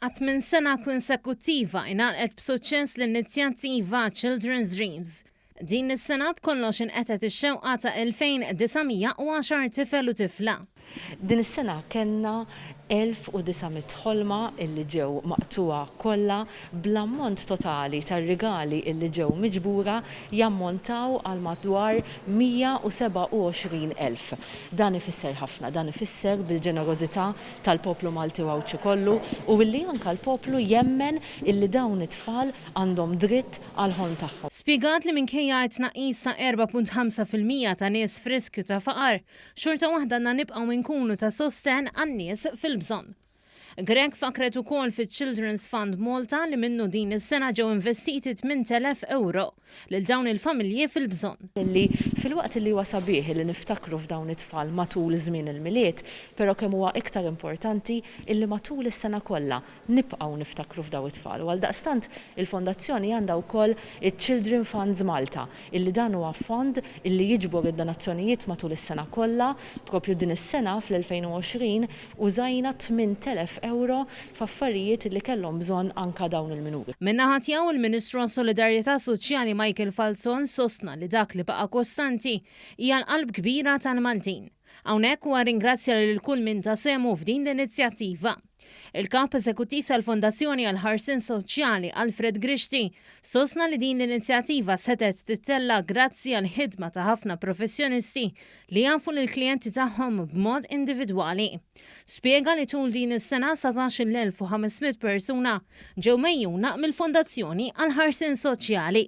Għat-tmien sena konsekuttiva ingħalqet b'suċċess l-inizjattiva Children's Dreams. Din is-sena b'kollox inqetet ix-xewqa ta' 2910 tifel u tifla. Din is-sena kellna 1900 ħolma illi ġew maqtugħa kollha bl-ammont totali tar-rigali illi ġew miġbura jammontaw għal madwar 127,000. Dan ifisser ħafna, dan ifisser bil-ġenoriżità tal-poplu Malti wawċi kollu u illi anke l-poplu jemmen illi dawn it-tfal għandhom dritt għall-ħolm tagħhom. Spjegat li minkejja t-tnaqqis ta' 4.5% ta' nies friskju ta' faqar, xorta waħda nibqgħu nkunu ta' sosten għan-nies fil-bżonn. Grech fakret ukoll fiċ-Children'S Fund Malta li minnu din is-sena ġew investiti 8,000 euro lil dawn il-familji fil-bżonn. Li fil-waqt li huwa sabiħ li niftakru f'dawn it-tfal matul żmien il-miliet, però kemm huwa iktar importanti illi matul is-sena kollha nibqgħu niftakru f'daw it-tfal. U għaldaqstant il-Fondazzjoni għandha wkoll iċ-Children Funds Malta, illi dan huwa fond illi jiġbor id-donazzjonijiet matul is-sena kollha, propju din is-sena fl-2020 użajna 8,000 euro f'affarijiet li kellhom bżonn anka dawn il-minuri. Min-naħa tiegħu il-Ministru għas-Solidarjetà Soċjali Michael Falzon sostna li dak li baqa' kostanti hija l-qalb kbira tal-Maltin. Hawnhekk huwa ringrazzja lil kull min tasemu f'din l-inizjattiva. Il-kap eżekuttiv tal-Fondazzjoni għall-Ħarsien Soċjali Alfred Grech sostna li din l-inizjattiva setet tittella grazzi għal ħidma ta' ħafna professjonisti li jafu lill-klijenti tagħhom b'mod individwali. Spjega li tul din is-sena 17,500 persuna ġew mejjuna mill-Fondazzjoni għall-Ħarsien Soċjali.